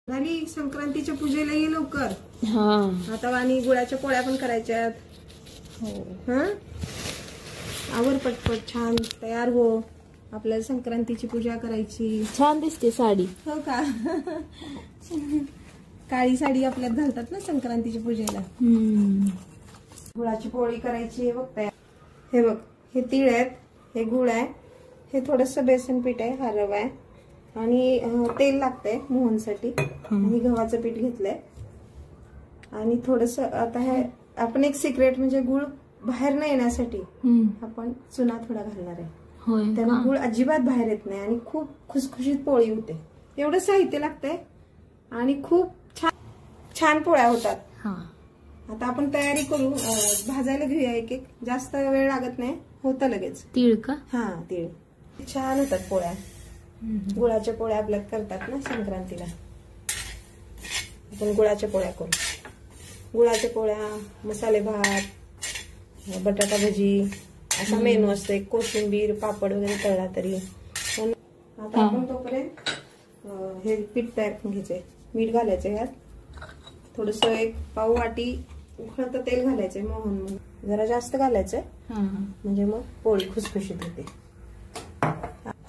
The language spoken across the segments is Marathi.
झाली संक्रांतीच्या पूजेला ये लवकर. हा आता आणि गुळाच्या पोळ्या पण करायच्यात. हा आवर पटपट छान तयार हो. आपल्याला संक्रांतीची पूजा करायची. छान दिसते साडी. हो का. काळी साडी आपल्यात घालतात ना संक्रांतीच्या पूजेला. गुळाची पोळी करायची. बघ तयार. हे बघ हे तीळ आहेत, हे गुळ आहे, हे थोडस बेसन पीठ आहे, हा रवा आहे आणि तेल लागतंय मोहनसाठी. आणि गव्हाचं पीठ घेतलंय आणि थोडस आता हे आपण एक सिक्रेट म्हणजे गुळ बाहेर न येण्यासाठी आपण चुना थोडा घालणार आहे. त्यामुळे गुळ अजिबात बाहेर येत नाही आणि खूप खुसखुशीत पोळी होते. एवढं साहित्य लागतंय आणि खूप छान छान पोळ्या होतात. आता आपण तयारी करू. भाजायला घेऊया एक एक. जास्त वेळ लागत नाही, होतं लगेच. तीळ का? हा तीळ. छान होतात पोळ्या. गुळाच्या पोळ्या आपल्यात करतात ना संक्रांतीला. आपण गुळाच्या पोळ्या करू. गुळाच्या पोळ्या, मसाले भात, बटाटा भजी असा मेनू असतो. एक कोशिंबीर, पापड वगैरे तळला तरी. आता आपण तोपर्यंत हे पीठ तयार करून घ्यायचंय. मीठ घालायचं यात. थोडस एक पाव वाटी उकळतं तेल घालायचंय. मोहन जरा जास्त घालायचंय म्हणजे मग पोळी खुसखुशीत होते.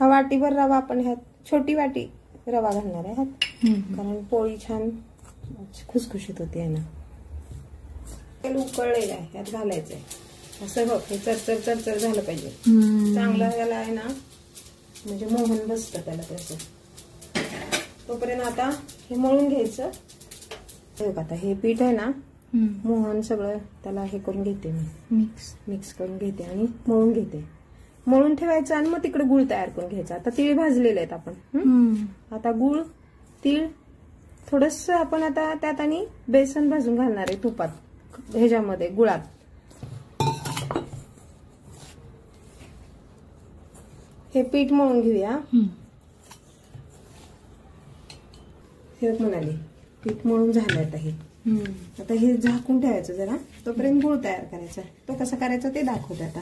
हा वाटीभर रवा आपण ह्यात, छोटी वाटी रवा घालणार आहे ह्यात, कारण पोळी छान खुसखुशीत होते आहे ना. तेल उकळलेलं आहे ह्यात घालायचंय. असं बघ हे चरचर चरचर झालं पाहिजे. चांगलं याला आहे ना, म्हणजे मोहन बसतं त्याला तसं. तोपर्यंत आता हे मळून घ्यायचं. आता हे पीठ आहे ना, मोहन सगळं त्याला हे करून घेते मी. मिक्स करून घेते आणि मळून घेते. मळून ठेवायचं आणि मग तिकडे गुळ तयार करून घ्यायचा. आता तीळ भाजलेले आहेत आपण. आता गुळ, तीळ थोडस आपण आता त्यात आणि बेसन भाजून घालणार आहे तुपात, ह्याच्यामध्ये गुळात. हे पीठ मळून घेऊया. हे म्हणाले पीठ मळून झालं आता हे. आता हे झाकून ठेवायचं जरा. तोपर्यंत गुळ तयार करायचा. तो कसा करायचा ते दाखवते आता.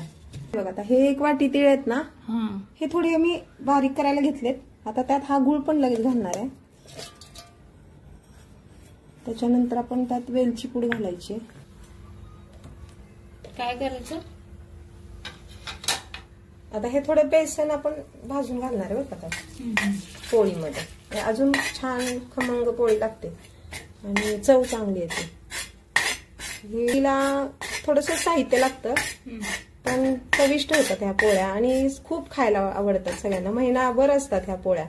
बघ आता हे एक वाटी तीळ आहेत ना, हे थोडे मी बारीक करायला घेतलेत. आता त्यात हा गुळ पण लगेच घालणार आहे. त्याच्यानंतर आपण त्यात वेलची पूड घालायची. काय करायचं आता हे थोडं बेसन आपण भाजून घालणार आहे बरं का पोळीमध्ये. अजून छान खमंग पोळी लागते आणि चव चांगली येते. हिला थोडस साहित्य लागतं पण चविष्ट होतात ह्या पोळ्या आणि खूप खायला आवडतात सगळ्यांना. महिनाभर असतात ह्या पोळ्या.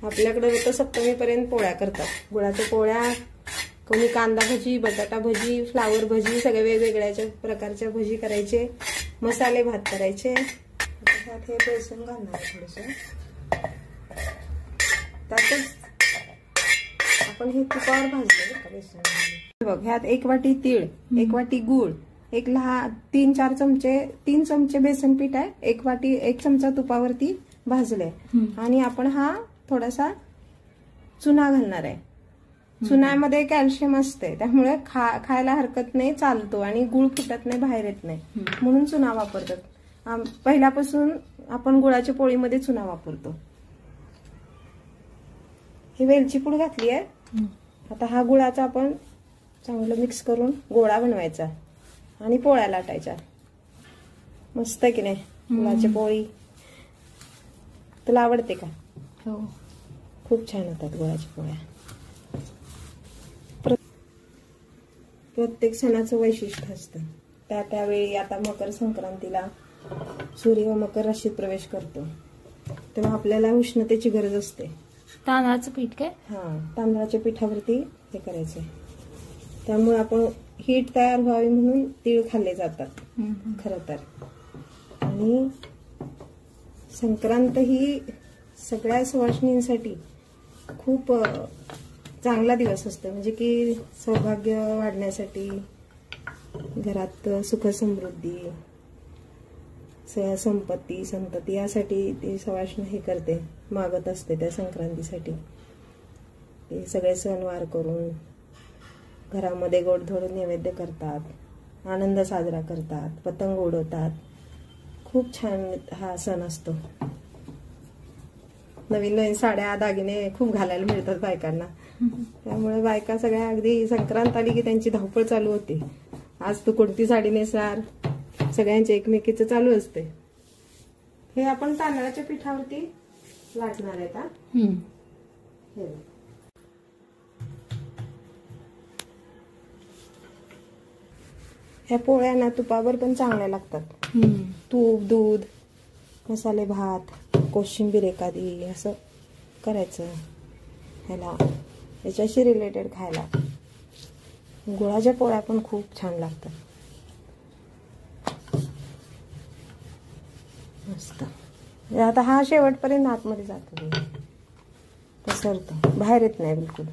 आपल्याकडे तर सप्तमीपर्यंत पोळ्या करतात. गुळाच्या पोळ्या, कोणी कांदा भजी, बटाटा भजी, फ्लावर भजी, सगळे वेगवेगळ्या प्रकारच्या भजी करायचे. मसाले भात करायचे. त्यात हे बेसन घालणार आहे थोडस. त्यातच आपण हे तुपावर भाजलं का बेसन. बघ ह्यात एक वाटी तीळ, एक वाटी गूळ, एक 3 चमचे बेसन पीठ आहे, एक चमचा तुपावरती भाजले आणि आपण हा थोडासा चुना घालणार आहे. चुन्यामध्ये कॅल्शियम असते त्यामुळे खायला हरकत नाही, चालतो आणि गुळ फुटत नाही, बाहेर येत नाही, म्हणून चुना वापरतात. पहिल्यापासून आपण गुळाच्या पोळीमध्ये चुना वापरतो. ही वेलची पूड घातली आहे. आता हा गुळाचा आपण चांगलं मिक्स करून गोळा बनवायचा आणि पोळ्या लाटायच्या. मस्त आहे की नाही गुळाची पोळी. तुला आवडते का? हो, खूप छान होतात गुळाच्या पोळ्या. प्रत्येक सणाचं वैशिष्ट्य असतं. त्यावेळी आता मकर संक्रांतीला सूर्य मकर राशीत प्रवेश करतो तेव्हा आपल्याला उष्णतेची गरज असते. तांदळाचं पीठ काय? हा, तांदळाच्या पिठावरती हे करायचंय. त्यामुळे आपण हीट तयार व्हावी म्हणून तीळ खाल्ले जातात खरं तर. आणि संक्रांत ही सगळ्या सुवासिनींसाठी खूप चांगला दिवस असतो. म्हणजे की सौभाग्य वाढण्यासाठी, घरात सुख समृद्धी, संपत्ती संतती यासाठी ती सुवासिनी हे करते, मागत असते त्या संक्रांतीसाठी. ते सगळे सणवार करून घरामध्ये गोडधोड नैवेद्य करतात, आनंद साजरा करतात, पतंग उडवतात. खूप छान हा सण असतो. नवीन नवीन साड्या दागिने खूप घालायला मिळतात बायकांना. त्यामुळे बायका सगळ्या अगदी संक्रांत आली की त्यांची धावपळ चालू होते. आज तू कोणती साडी नेसणार, सगळ्यांचे एकमेकीचं चालू असते. हे आपण तांदळाच्या पिठावरती लाटणार आहेत. हे बघ. ह्या पोळ्या ना तुपावर पण चांगल्या लागतात. तूप, दूध, मसाले भात, कोशिंबीर एखादी असं करायचं ह्याला, याच्याशी रिलेटेड खायला. गुळाच्या पोळ्या पण खूप छान लागतात. मस्त. आता हा शेवटपर्यंत आतमध्ये जातो, पसरतो, बाहेर येत नाही बिलकुल.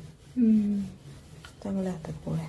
चांगल्या हातात पोळ्या.